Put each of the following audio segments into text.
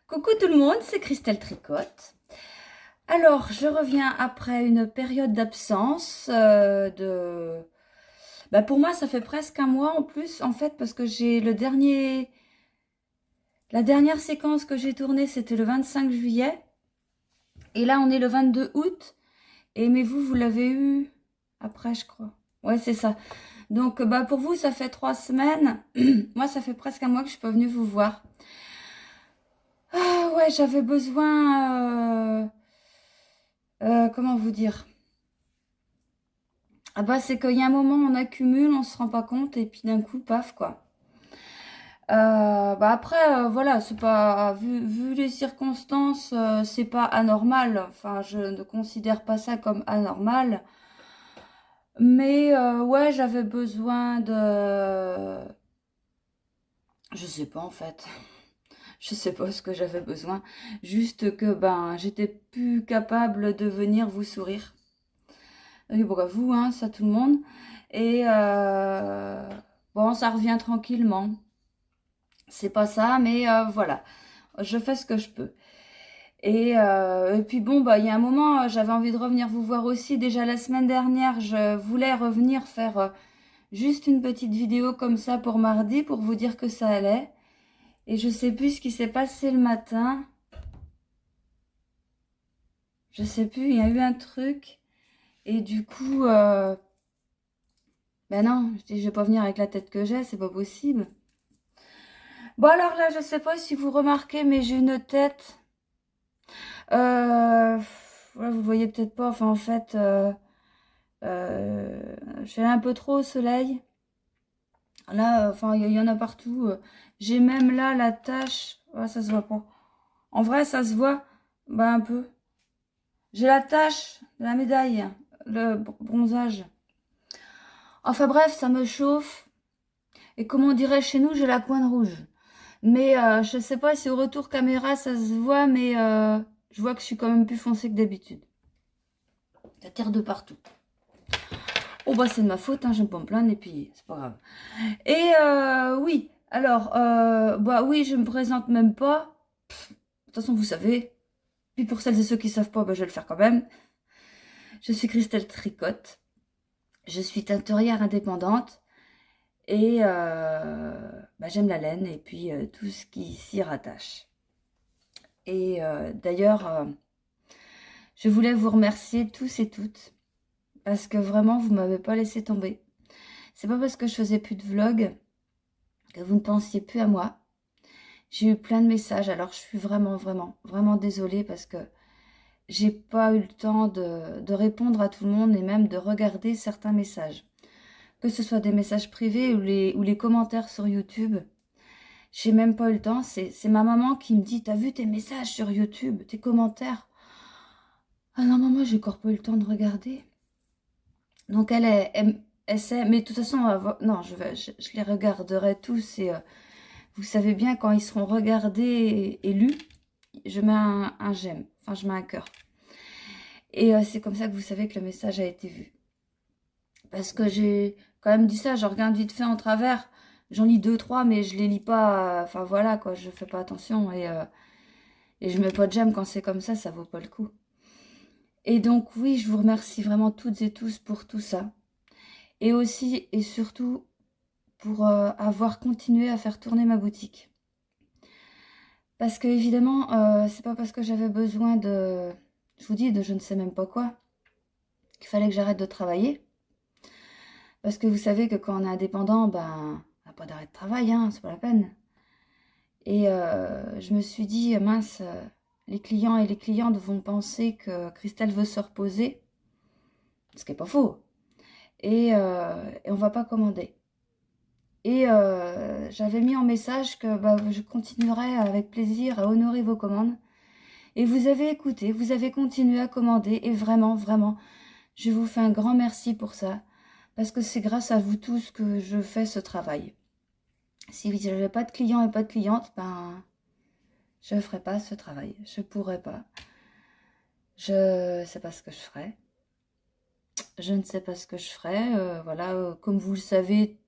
Coucou tout le monde, c'est Christelle Tricotte. Alors, je reviens après une période d'absence pour moi, ça fait presque un mois en plus, en fait, parce que la dernière séquence que j'ai tournée, c'était le 25 juillet. Et là, on est le 22 août. Mais vous l'avez eu après, je crois. Ouais, c'est ça. Donc, pour vous, ça fait 3 semaines. Moi, ça fait presque un mois que je suis pas venue vous voir. Ah ouais, j'avais besoin... comment vous dire? Ah bah c'est qu'il y a un moment on accumule, on se rend pas compte et puis d'un coup paf quoi. Après voilà, c'est pas vu les circonstances, c'est pas anormal. Enfin, je ne considère pas ça comme anormal. Mais ouais, j'avais besoin de, je sais pas en fait. Je sais pas ce que j'avais besoin. Juste que j'étais plus capable de venir vous sourire. Et bon, à vous, hein, ça tout le monde. Et bon, ça revient tranquillement. C'est pas ça, mais voilà. Je fais ce que je peux. Et puis bon, il y a un moment, j'avais envie de revenir vous voir aussi. Déjà la semaine dernière, je voulais revenir faire juste une petite vidéo comme ça pour mardi, pour vous dire que ça allait. Et je sais plus ce qui s'est passé le matin. Je sais plus, il y a eu un truc. Et du coup, ben non, je dis, je vais pas venir avec la tête que j'ai, c'est pas possible. Bon alors là, je sais pas si vous remarquez, mais j'ai une tête. Voilà, vous le voyez peut-être pas. Enfin, en fait, j'ai un peu trop au soleil. Là, enfin, il y en a partout. J'ai même là la tache. Ouais, ça se voit pas. En vrai, ça se voit. Un peu. J'ai la tache de la médaille, le bronzage. Enfin bref, ça me chauffe. Et comme on dirait chez nous, j'ai la pointe rouge. Mais je sais pas si au retour caméra ça se voit, mais je vois que je suis quand même plus foncée que d'habitude. Ça tire de partout. Oh c'est de ma faute, hein, je me pas me plaindre et puis c'est pas grave. Et oui, alors, oui, je me présente même pas. De toute façon, vous savez. Puis pour celles et ceux qui savent pas, je vais le faire quand même. Je suis Christelle Tricotte. Je suis teinturière indépendante. Et j'aime la laine et puis tout ce qui s'y rattache. Et d'ailleurs, je voulais vous remercier tous et toutes parce que vraiment, vous m'avez pas laissé tomber. C'est pas parce que je faisais plus de vlog que vous ne pensiez plus à moi. J'ai eu plein de messages, alors je suis vraiment, vraiment, vraiment désolée parce que j'ai pas eu le temps de répondre à tout le monde et même de regarder certains messages. Que ce soit des messages privés ou les commentaires sur YouTube. J'ai même pas eu le temps. C'est ma maman qui me dit, t'as vu tes messages sur YouTube, tes commentaires? Ah non, maman, j'ai encore pas eu le temps de regarder. Donc elle sait, mais de toute façon, non, je les regarderai tous et vous savez bien, quand ils seront regardés et lus, je mets un j'aime, enfin je mets un cœur. Et c'est comme ça que vous savez que le message a été vu. Parce que j'ai quand même dit ça, je regarde vite fait en travers, j'en lis deux, trois, mais je les lis pas, enfin voilà quoi, je fais pas attention et je mets pas de j'aime quand c'est comme ça vaut pas le coup. Et donc oui, je vous remercie vraiment toutes et tous pour tout ça. Et aussi et surtout pour avoir continué à faire tourner ma boutique. Parce que évidemment, c'est pas parce que j'avais besoin de, je vous dis, de je ne sais même pas quoi, qu'il fallait que j'arrête de travailler. Parce que vous savez que quand on est indépendant, on n'a pas d'arrêt de travail, hein, c'est pas la peine. Et je me suis dit, mince, les clients et les clientes vont penser que Christelle veut se reposer, ce qui n'est pas faux. Et on va pas commander. Et j'avais mis en message que je continuerai avec plaisir à honorer vos commandes. Et vous avez écouté, vous avez continué à commander. Et vraiment, vraiment, je vous fais un grand merci pour ça. Parce que c'est grâce à vous tous que je fais ce travail. Si je n'avais pas de clients et pas de clientes, je ne ferais pas ce travail. Je ne pourrais pas. Je ne sais pas ce que je ferais. Je ne sais pas ce que je ferais. Voilà, comme vous le savez,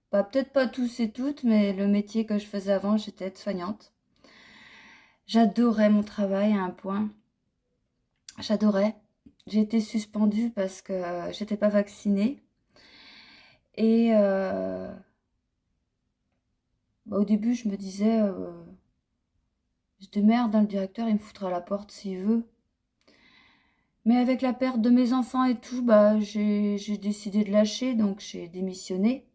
peut-être pas tous et toutes, mais le métier que je faisais avant, j'étais aide-soignante. J'adorais mon travail à un point. J'adorais. J'ai été suspendue parce que j'étais pas vaccinée. Et au début, je me disais, de merde, hein, le directeur, il me foutra à la porte s'il veut. Mais avec la perte de mes enfants et tout, bah, j'ai décidé de lâcher, donc j'ai démissionné.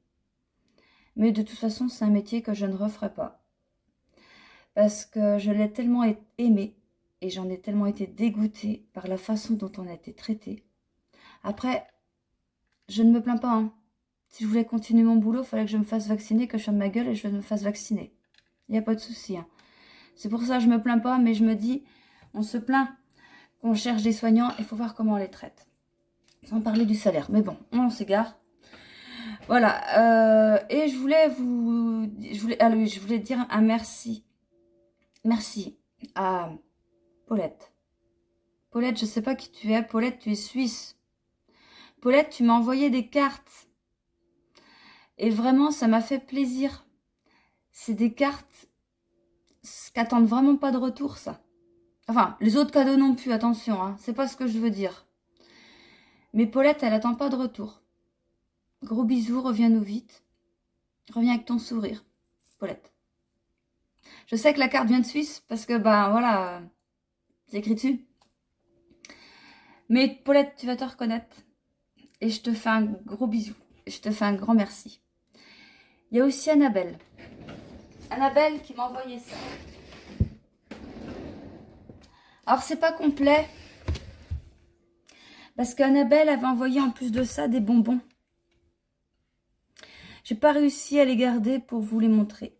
Mais de toute façon, c'est un métier que je ne referai pas. Parce que je l'ai tellement aimé et j'en ai tellement été dégoûtée par la façon dont on a été traité. Après, je ne me plains pas, hein. Si je voulais continuer mon boulot, il fallait que je me fasse vacciner, que je ferme ma gueule et je me fasse vacciner. Il n'y a pas de souci, hein. C'est pour ça que je ne me plains pas, mais je me dis, on se plaint qu'on cherche des soignants, il faut voir comment on les traite. Sans parler du salaire. Mais bon, on s'égare. Voilà. Et je voulais dire un merci. Merci à Paulette. Paulette, je ne sais pas qui tu es. Paulette, tu es suisse. Paulette, tu m'as envoyé des cartes. Et vraiment, ça m'a fait plaisir. C'est des cartes qui n'attendent vraiment pas de retour, ça. Enfin, les autres cadeaux non plus, attention, hein. C'est pas ce que je veux dire. Mais Paulette, elle attend pas de retour. Gros bisous, reviens-nous vite. Reviens avec ton sourire, Paulette. Je sais que la carte vient de Suisse parce que, ben voilà, c'est écrit dessus. Mais Paulette, tu vas te reconnaître. Et je te fais un gros bisou. Je te fais un grand merci. Il y a aussi Annabelle. Annabelle qui m'a envoyé ça. Alors, c'est pas complet. Parce qu'Annabelle avait envoyé en plus de ça des bonbons. J'ai pas réussi à les garder pour vous les montrer.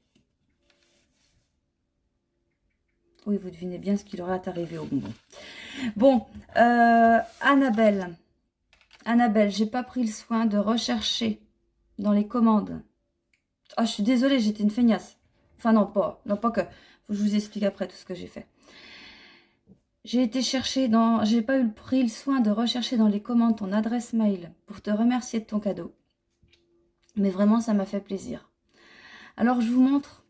Oui, vous devinez bien ce qui leur est arrivé aux bonbons. Bon, Annabelle. Annabelle, j'ai pas pris le soin de rechercher dans les commandes. Ah, je suis désolée, j'étais une feignasse. Enfin, non, pas que. Faut que je vous explique après tout ce que j'ai fait. J'ai été chercher dans... J'ai pas pris le soin de rechercher dans les commandes ton adresse mail pour te remercier de ton cadeau. Mais vraiment, ça m'a fait plaisir. Alors, je vous montre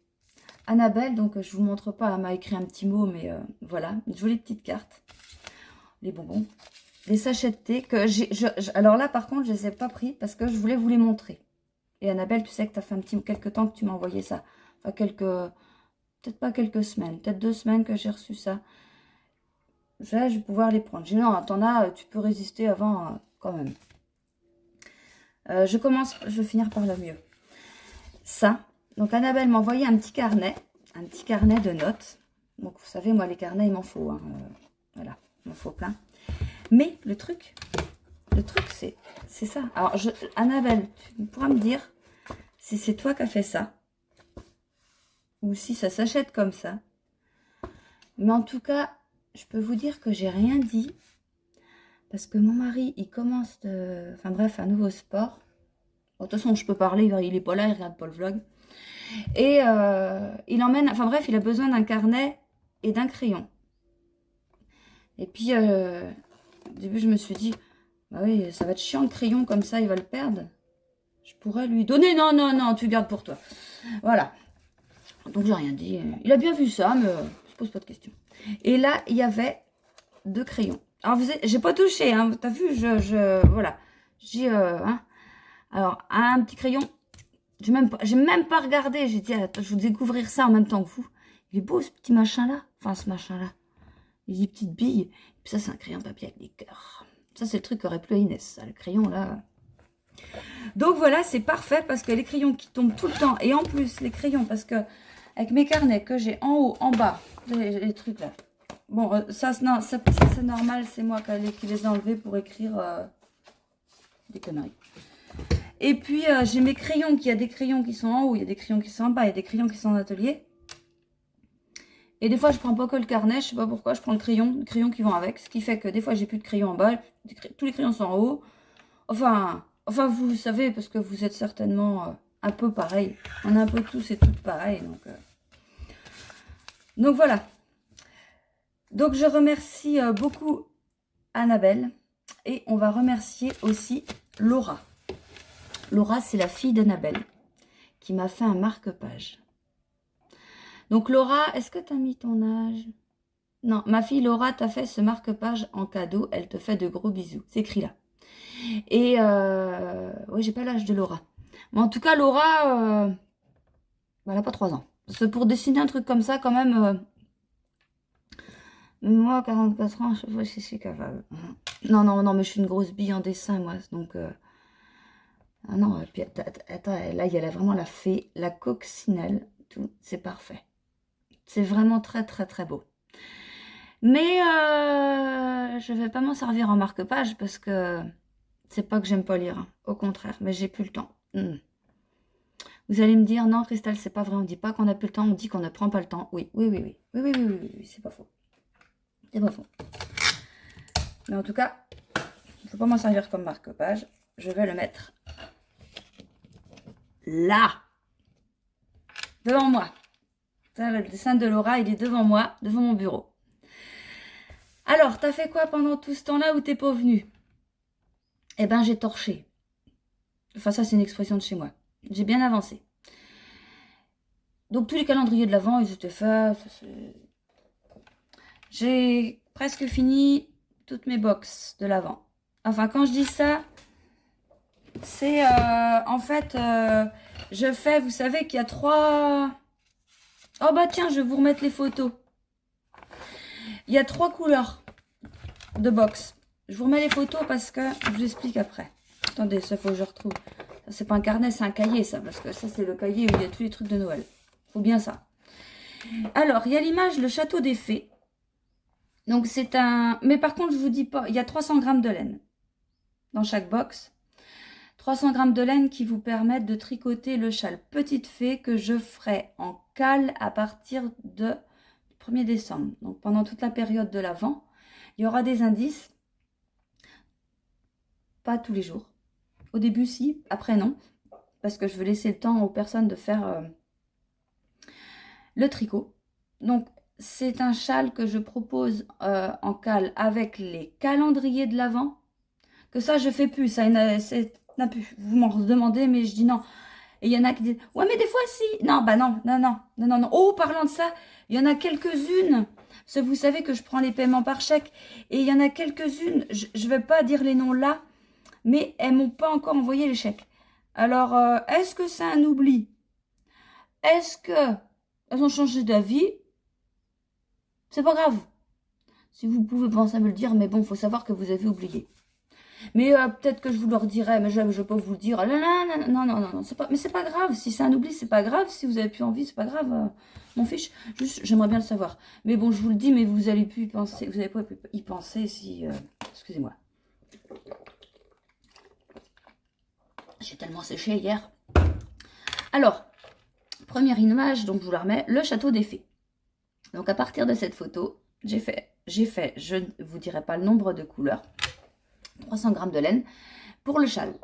Annabelle. Donc, je vous montre pas, elle m'a écrit un petit mot, mais voilà. Une jolie petite carte. Les bonbons. Les sachets de thé que j'ai... Alors là, par contre, je les ai pas pris parce que je voulais vous les montrer. Et Annabelle, tu sais que tu as fait quelques temps que tu m'as envoyé ça. Enfin, peut-être pas quelques semaines. Peut-être 2 semaines que j'ai reçu ça. Je vais pouvoir les prendre. J'ai dit non, t'en as, tu peux résister avant quand même. Je vais finir par le mieux. Ça. Donc Annabelle m'a envoyé un petit carnet de notes. Donc vous savez, moi les carnets, il m'en faut. Hein. Voilà, il m'en faut plein. Mais le truc c'est ça. Alors Annabelle, tu pourras me dire si c'est toi qui as fait ça. Ou si ça s'achète comme ça. Mais en tout cas, je peux vous dire que j'ai rien dit. Parce que mon mari, il commence enfin bref, un nouveau sport. Bon, de toute façon, je peux parler, il est pas là, il regarde pas le vlog. Et il emmène, enfin bref, il a besoin d'un carnet et d'un crayon. Et puis, au début, je me suis dit, bah oui, ça va être chiant le crayon, comme ça, il va le perdre. Je pourrais lui donner, non, non, non, tu gardes pour toi. Voilà. Donc, j'ai rien dit. Il a bien vu ça, mais je pose pas de questions. Et là, il y avait 2 crayons. Alors, j'ai pas touché, hein, t'as vu, voilà. J'ai, hein. Alors, un petit crayon, j'ai même pas regardé. J'ai dit, attends, je vais découvrir ça en même temps que vous. Il est beau, ce petit machin-là. Enfin, ce machin-là. Il y a des petites billes. Et puis ça, c'est un crayon papier avec des cœurs. Ça, c'est le truc qu'aurait plu à Inès, ça, le crayon, là. Donc, voilà, c'est parfait parce que les crayons qui tombent tout le temps. Et en plus, les crayons, parce que avec mes carnets que j'ai en haut, en bas, les trucs là. Bon, ça c'est normal. C'est moi qui les ai enlevés pour écrire des conneries. Et puis, j'ai mes crayons, il y a des crayons qui sont en haut, il y a des crayons qui sont en bas, il y a des crayons qui sont en atelier. Et des fois, je prends pas que le carnet, je sais pas pourquoi, je prends le crayon, les crayons qui vont avec. Ce qui fait que des fois, j'ai plus de crayons en bas, tous les crayons sont en haut. Enfin, vous savez, parce que vous êtes certainement un peu pareil. On est un peu tous et toutes pareils. Donc voilà. Donc, je remercie beaucoup Annabelle. Et on va remercier aussi Laura. Laura, c'est la fille d'Annabelle qui m'a fait un marque-page. Donc Laura, est-ce que tu as mis ton âge? Non, ma fille Laura t'a fait ce marque-page en cadeau. Elle te fait de gros bisous. C'est écrit là. Et ouais, j'ai pas l'âge de Laura. Mais en tout cas, Laura, elle n'a pas 3 ans. Parce que pour dessiner un truc comme ça, quand même, moi, 44 ans, je vois si je suis capable. Non, non, non, mais je suis une grosse bille en dessin, moi. Donc, ah non, et puis, attends, là, il y a vraiment la fée, la coccinelle, tout, c'est parfait. C'est vraiment très, très, très beau. Mais je vais pas m'en servir en marque-page parce que c'est pas que j'aime pas lire, hein. Au contraire, mais j'ai plus le temps. Vous allez me dire, non, Christelle, c'est pas vrai, on dit pas qu'on a plus le temps, on dit qu'on ne prend pas le temps. Oui, oui, oui, oui, oui, oui, oui, oui, oui, c'est pas faux. C'est pas faux. Mais en tout cas, je ne peux pas m'en servir comme marque-page. Je vais le mettre là, devant moi. Ça, le dessin de Laura, il est devant moi, devant mon bureau. Alors, t'as fait quoi pendant tout ce temps-là où t'es pas venu? Eh ben, j'ai torché. Enfin, ça, c'est une expression de chez moi. J'ai bien avancé. Donc, tous les calendriers de l'Avent, ils étaient faits. J'ai presque fini toutes mes box de l'Avent. Enfin, quand je dis ça, c'est en fait, je fais, vous savez qu'il y a 3... Oh bah tiens, je vais vous remettre les photos. Il y a 3 couleurs de box. Je vous remets les photos parce que je vous explique après. Attendez, ça faut que je retrouve. Ça c'est pas un carnet, c'est un cahier ça, parce que ça c'est le cahier où il y a tous les trucs de Noël. Faut bien ça. Alors, il y a l'image le château des fées. Donc c'est un... Mais par contre, je vous dis pas, il y a 300 grammes de laine dans chaque box. 300 grammes de laine qui vous permettent de tricoter le châle Petite Fée que je ferai en cale à partir de 1er décembre. Donc pendant toute la période de l'Avent, il y aura des indices. Pas tous les jours. Au début, si. Après, non. Parce que je veux laisser le temps aux personnes de faire le tricot. Donc, c'est un châle que je propose en cale avec les calendriers de l'Avent. Que ça, je fais plus. Ça, n'a plus. Vous m'en demandez, mais je dis non. Et il y en a qui disent, ouais, mais des fois, si. Non, bah non, non, non, non, non, non. Oh, parlant de ça, il y en a quelques-unes. Parce que vous savez que je prends les paiements par chèque. Et il y en a quelques-unes, je ne vais pas dire les noms là, mais elles m'ont pas encore envoyé les chèques. Alors, est-ce que c'est un oubli? Est-ce que elles ont changé d'avis? C'est pas grave. Si vous pouvez penser à me le dire, mais bon, il faut savoir que vous avez oublié. Mais peut-être que je vous le redirai, mais je ne vais pas vous le dire. Non, non, non, non, non, non, c'est pas, mais c'est pas grave. Si c'est un oubli, c'est pas grave. Si vous avez plus envie, c'est pas grave. M'en fiche. Juste, j'aimerais bien le savoir. Mais bon, je vous le dis, mais vous allez plus y penser. Vous n'allez pas y penser si... excusez-moi. J'ai tellement séché hier. Alors, première image, donc je vous la remets, le château des fées. Donc à partir de cette photo, j'ai fait, je ne vous dirai pas le nombre de couleurs, 300 grammes de laine pour le châle.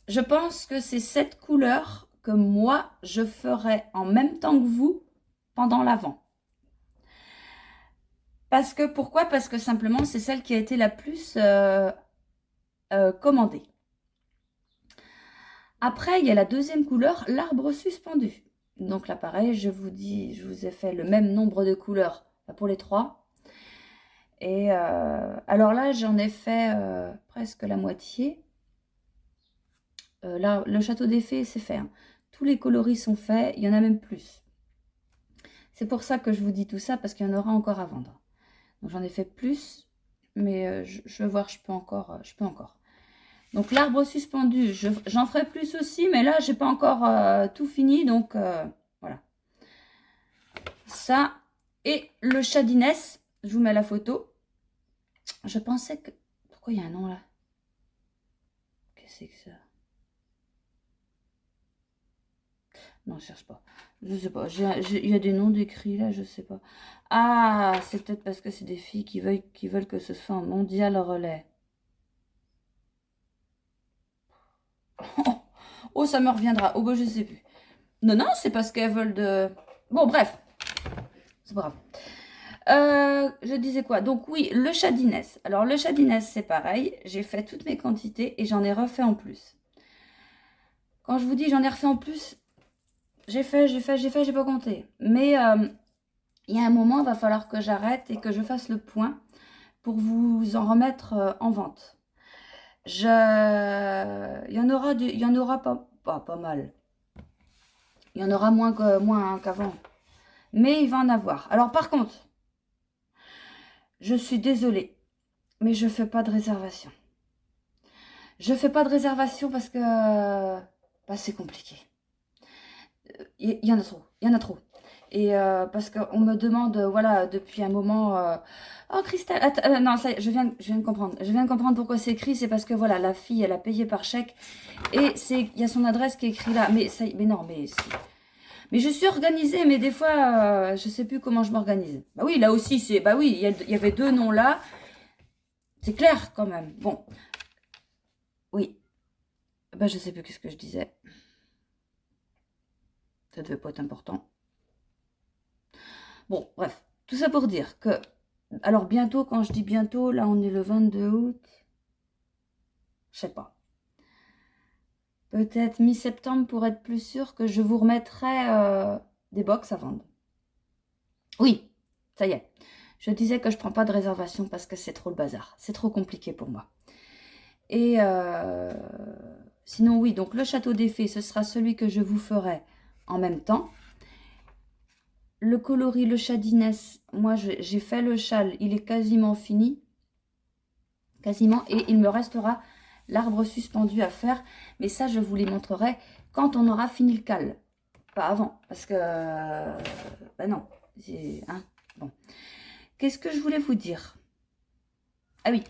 Je pense que c'est cette couleur que moi, je ferai en même temps que vous pendant l'Avent. Parce que, pourquoi? Parce que simplement, c'est celle qui a été la plus commandée. Après, il y a la deuxième couleur, l'arbre suspendu. Donc là, pareil, je vous ai fait le même nombre de couleurs pour les 3. Et alors là, j'en ai fait presque la moitié. Là, le château des fées, c'est fait. Hein. Tous les coloris sont faits, il y en a même plus. C'est pour ça que je vous dis tout ça, parce qu'il y en aura encore à vendre. Donc j'en ai fait plus, mais je vais voir, je peux encore. Donc l'arbre suspendu, j'en ferai plus aussi, mais là, j'ai pas encore tout fini, donc voilà. Ça, et le chat d'Inès, je vous mets la photo. Je pensais que... Pourquoi il y a un nom là? Qu'est-ce que c'est que ça? Non, je cherche pas. Je sais pas. Il y a des noms décrits là, je sais pas. Ah, c'est peut-être parce que c'est des filles qui veulent que ce soit un mondial relais. Oh, ça me reviendra. Oh, bah, je sais plus. Non, non, c'est parce qu'elles veulent de... Bon, bref. C'est pas grave. Je disais quoi? Donc oui, le chat d'Inès. Alors le chat d'Inès, c'est pareil. J'ai fait toutes mes quantités et j'en ai refait en plus. Quand je vous dis j'en ai refait en plus, j'ai pas compté. Mais il y a un moment, il va falloir que j'arrête et que je fasse le point pour vous en remettre en vente. Il y en aura, il y en aura pas mal. Il y en aura moins qu'avant. Mais il va en avoir. Alors par contre, je suis désolée, mais je fais pas de réservation. Je fais pas de réservation parce que bah, c'est compliqué. Il y en a trop. Il y en a trop. Et parce qu'on me demande, voilà, depuis un moment, oh Christelle, non, ça y est, je viens de comprendre. Je viens de comprendre pourquoi c'est écrit. C'est parce que voilà, la fille, elle a payé par chèque et il y a son adresse qui est écrite là. Mais ça, mais non, mais je suis organisée, mais des fois, je sais plus comment je m'organise. Bah oui, là aussi, bah oui, il y avait deux noms là. C'est clair quand même. Bon, oui. Bah je sais plus qu'est-ce que je disais. Ça devait pas être important. Bon, bref, tout ça pour dire que, alors bientôt, quand je dis bientôt, là on est le 22 août, je sais pas. Peut-être mi-septembre pour être plus sûr que je vous remettrai des box à vendre. Oui, ça y est. Je disais que je prends pas de réservation parce que c'est trop le bazar. C'est trop compliqué pour moi. Et sinon, oui, donc le château des fées, ce sera celui que je vous ferai en même temps. Le coloris, le chat d'Inès, moi j'ai fait le châle, il est quasiment fini. Quasiment, et il me restera l'arbre suspendu à faire. Mais ça, je vous les montrerai quand on aura fini le cal. Pas avant, parce que... bah non, hein, bon. Qu'est-ce que je voulais vous dire? Ah oui,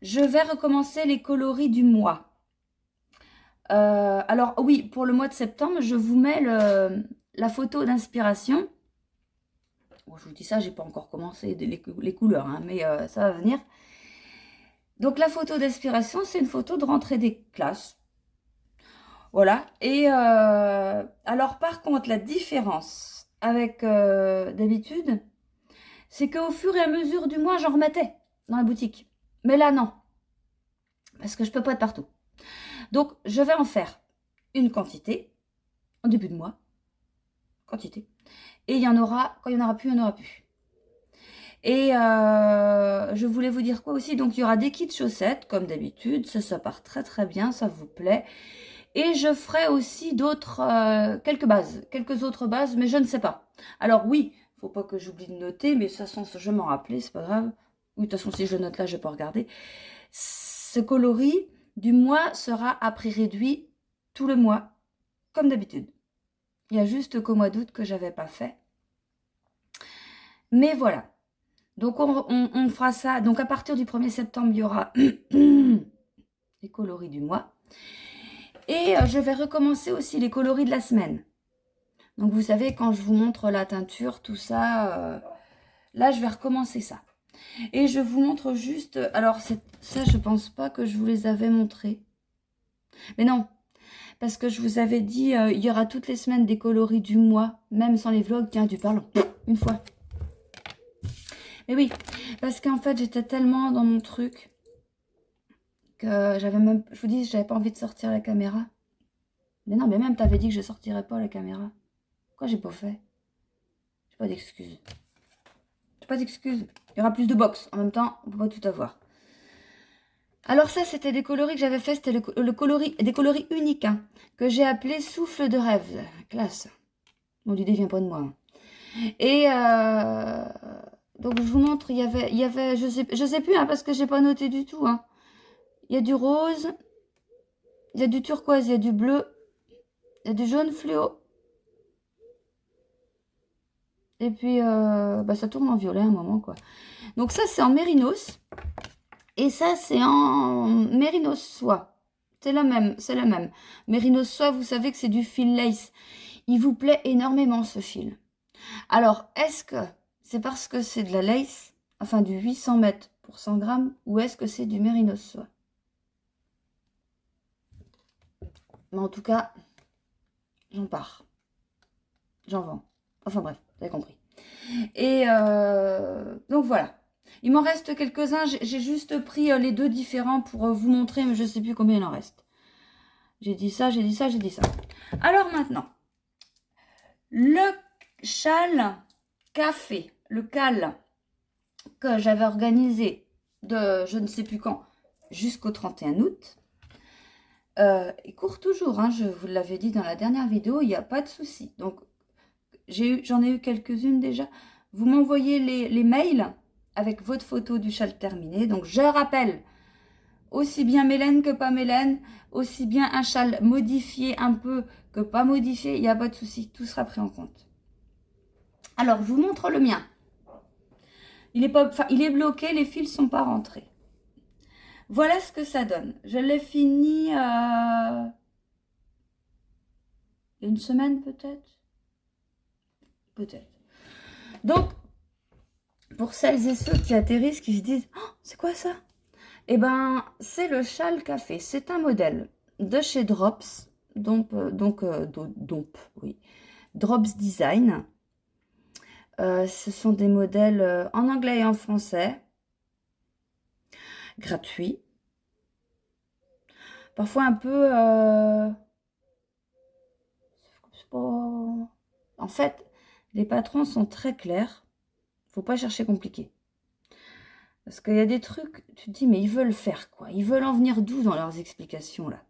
je vais recommencer les coloris du mois. Alors oui, pour le mois de septembre, je vous mets la photo d'inspiration. Bon, je vous dis ça, j'ai pas encore commencé les couleurs, hein, mais ça va venir. Donc la photo d'inspiration, c'est une photo de rentrée des classes. Voilà. Et alors par contre, la différence avec d'habitude, c'est qu'au fur et à mesure du mois, j'en remettais dans la boutique. Mais là, non. Parce que je peux pas être partout. Donc, je vais en faire une quantité en début de mois. Quantité. Et il y en aura, quand il n'y en aura plus, il n'y en aura plus. Et je voulais vous dire quoi aussi. Donc, il y aura des kits chaussettes, comme d'habitude. Ça part très très bien, ça vous plaît. Et je ferai aussi quelques autres bases, mais je ne sais pas. Alors oui, il ne faut pas que j'oublie de noter, mais de toute façon, je m'en rappelais, c'est pas grave. Oui, de toute façon, si je note là, je vais pas regarder. Ce coloris du mois sera à prix réduit tout le mois, comme d'habitude. Il y a juste qu'au mois d'août que j'avais pas fait. Mais voilà. Donc, on fera ça. Donc, à partir du 1er septembre, il y aura les coloris du mois. Et je vais recommencer aussi les coloris de la semaine. Donc, vous savez, quand je vous montre la teinture, tout ça, là, je vais recommencer ça. Et je vous montre juste... Alors, ça, je pense pas que je vous les avais montrés. Mais non, parce que je vous avais dit, il y aura toutes les semaines des coloris du mois, même sans les vlogs. Tiens, du parlant, une fois. Mais oui, parce qu'en fait, j'étais tellement dans mon truc que j'avais même... Je vous dis, j'avais pas envie de sortir la caméra. Mais non, mais même, t'avais dit que je sortirais pas la caméra. Pourquoi j'ai pas fait? J'ai pas d'excuses. J'ai pas d'excuses. Il y aura plus de box. En même temps, on peut pas tout avoir. Alors ça, c'était des coloris que j'avais fait. C'était des coloris uniques, hein, que j'ai appelé souffle de rêve. Classe. Bon, l'idée vient pas de moi. Hein. Et donc, je vous montre, il y avait je sais plus, hein, parce que j'ai pas noté du tout. Hein. Il y a du rose, il y a du turquoise, il y a du bleu, il y a du jaune fluo. Et puis, bah, ça tourne en violet à un moment, quoi. Donc ça, c'est en mérinos. Et ça, c'est en mérinos soie. C'est la même, c'est la même. Mérinos soie, vous savez que c'est du fil lace. Il vous plaît énormément, ce fil. Alors, est-ce que c'est parce que c'est de la lace, enfin du 800 mètres pour 100 grammes, ou est-ce que c'est du mérinos soie? Mais en tout cas, j'en pars. J'en vends. Enfin bref, vous avez compris. Et donc voilà. Il m'en reste quelques-uns. J'ai juste pris les deux différents pour vous montrer, mais je ne sais plus combien il en reste. J'ai dit ça, j'ai dit ça, j'ai dit ça. Alors maintenant, le châle café, le cal que j'avais organisé de je ne sais plus quand jusqu'au 31 août. Il court toujours, hein, je vous l'avais dit dans la dernière vidéo, il n'y a pas de souci. Donc, j'en ai eu quelques-unes déjà. Vous m'envoyez les mails avec votre photo du châle terminé. Donc, je rappelle, aussi bien Mélène que pas Mélène, aussi bien un châle modifié un peu que pas modifié, il n'y a pas de souci, tout sera pris en compte. Alors, je vous montre le mien. Il est bloqué, les fils ne sont pas rentrés. Voilà ce que ça donne. Je l'ai fini il y a une semaine peut-être. Peut-être. Donc, pour celles et ceux qui atterrissent, qui se disent oh, c'est quoi ça? Eh ben, c'est le châle café. C'est un modèle de chez Drops. Oui. Drops Design. Ce sont des modèles en anglais et en français. Gratuits. Parfois un peu... En fait, les patrons sont très clairs. Faut pas chercher compliqué. Parce qu'il y a des trucs, tu te dis, mais ils veulent faire quoi? Ils veulent en venir d'où dans leurs explications, là?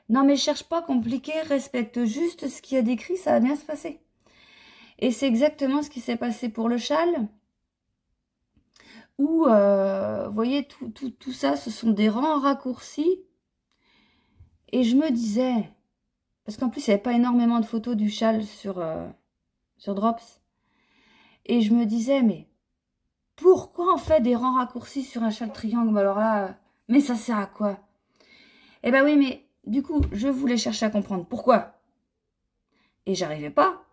Non, mais cherche pas compliqué, respecte juste ce qu'il y a décrit, ça va bien se passer. Et c'est exactement ce qui s'est passé pour le châle. Où, vous voyez, tout ça, ce sont des rangs raccourcis. Et je me disais, parce qu'en plus, il n'y avait pas énormément de photos du châle sur Drops. Et je me disais, mais pourquoi on fait des rangs raccourcis sur un châle triangle? Alors là, mais ça sert à quoi? Eh ben oui, mais du coup, je voulais chercher à comprendre pourquoi. Et j'arrivais pas.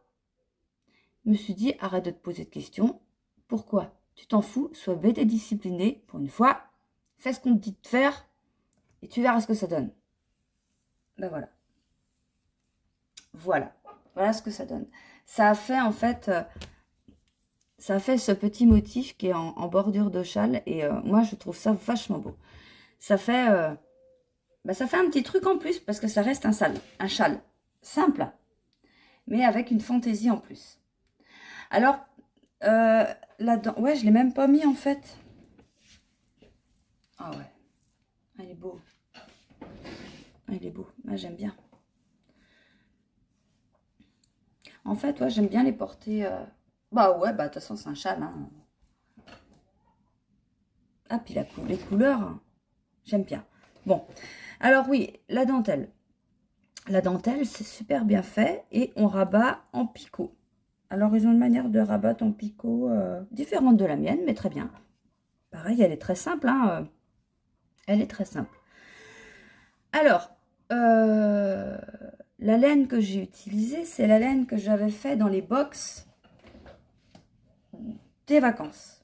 Je me suis dit, arrête de te poser de questions. Pourquoi? Tu t'en fous, sois bête et discipliné pour une fois. Fais ce qu'on te dit de faire et tu verras ce que ça donne. Ben voilà. Voilà ce que ça donne. Ça a fait en fait... ça fait ce petit motif qui est en bordure de châle. Et moi, je trouve ça vachement beau. Ça fait un petit truc en plus parce que ça reste un châle simple, mais avec une fantaisie en plus. Alors, là-dedans, ouais, je ne l'ai même pas mis en fait. Ah ouais, il est beau. Il est beau, moi j'aime bien. En fait, ouais, j'aime bien les porter... Bah ouais, bah de toute façon, c'est un châle. Hein. Ah, puis les couleurs, hein. J'aime bien. Bon, alors oui, la dentelle. La dentelle, c'est super bien fait et on rabat en picot. Alors, ils ont une manière de rabattre en picot différente de la mienne, mais très bien. Pareil, elle est très simple. Hein, elle est très simple. Alors, la laine que j'ai utilisée, c'est la laine que j'avais fait dans les box des vacances.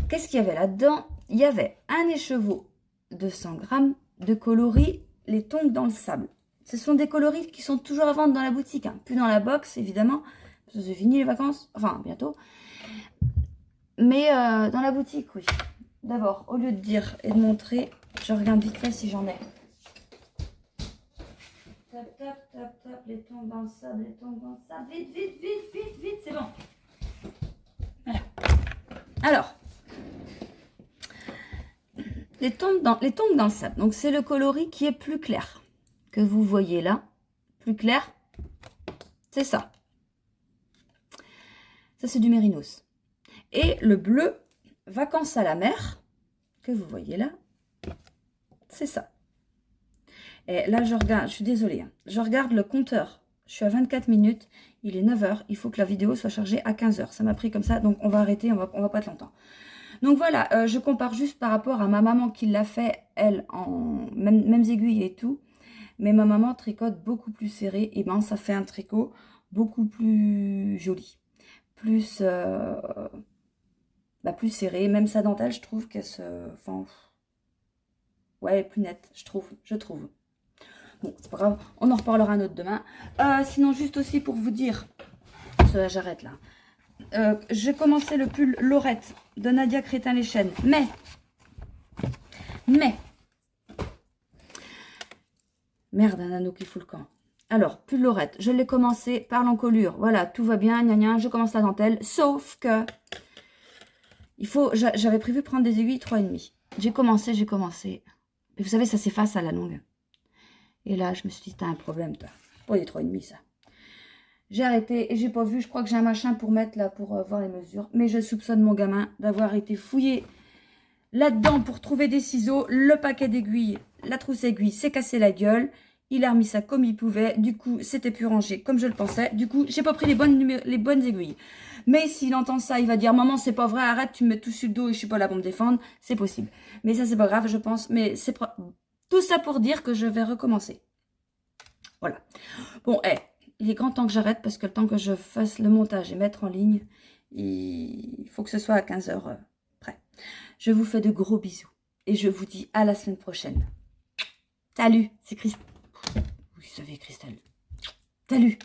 Qu'est-ce qu'il y avait là-dedans? Il y avait un écheveau de 100 grammes de coloris, les tongs dans le sable. Ce sont des coloris qui sont toujours à vendre dans la boutique, hein. Plus dans la box, évidemment, parce que c'est fini les vacances, enfin, bientôt. Mais dans la boutique, oui. D'abord, au lieu de dire et de montrer, je regarde vite fait si j'en ai. Tap, tap, tap, tap, les tongs dans le sable, les tongs dans le sable. Vite, vite, vite, vite, vite, c'est bon. Voilà. Alors, les tongs dans le sable. Donc, c'est le coloris qui est plus clair. Que vous voyez là. Plus clair. C'est ça. Ça, c'est du mérinos. Et le bleu, vacances à la mer, que vous voyez là, c'est ça. Et là, je regarde, je suis désolée, hein, je regarde le compteur. Je suis à 24 minutes, il est 9 h. Il faut que la vidéo soit chargée à 15 h. Ça m'a pris comme ça, donc on va arrêter, on va pas être longtemps. Donc voilà, je compare juste par rapport à ma maman qui l'a fait, elle, en mêmes aiguilles et tout. Mais ma maman tricote beaucoup plus serré, et ben ça fait un tricot beaucoup plus joli. Plus, plus serré. Même sa dentelle, je trouve qu'elle se... Enfin, ouais, elle est plus nette, je trouve. Bon, c'est pas grave, on en reparlera un autre demain. Sinon, juste aussi pour vous dire, j'arrête là. J'ai commencé le pull Laurette de Nadia Crétin-les-Chênes. Mais, merde, un anneau qui fout le camp. Alors, pull Lorette, je l'ai commencé par l'encolure. Voilà, tout va bien, gna gna, je commence la dentelle. Sauf que, j'avais prévu prendre des aiguilles 3,5. J'ai commencé. Mais vous savez, ça s'efface à la longue. Et là, je me suis dit, t'as un problème, toi. Pas des 3,5, ça. J'ai arrêté et j'ai pas vu. Je crois que j'ai un machin pour mettre là, pour voir les mesures. Mais je soupçonne mon gamin d'avoir été fouillé là-dedans pour trouver des ciseaux. Le paquet d'aiguilles, la trousse aiguille s'est cassé la gueule. Il a remis ça comme il pouvait. Du coup, c'était plus rangé comme je le pensais. Du coup, j'ai pas pris les bonnes aiguilles. Mais s'il entend ça, il va dire « Maman, c'est pas vrai, arrête, tu me mets tout sur le dos et je suis pas là pour me défendre. » C'est possible. Mais ça, c'est pas grave, je pense. Mais c'est tout ça pour dire que je vais recommencer. Voilà. Bon, il est grand temps que j'arrête parce que le temps que je fasse le montage et mettre en ligne, il faut que ce soit à 15 h près. Je vous fais de gros bisous et je vous dis à la semaine prochaine. Salut, c'est Christelle. Vous savez, Christelle. Salut.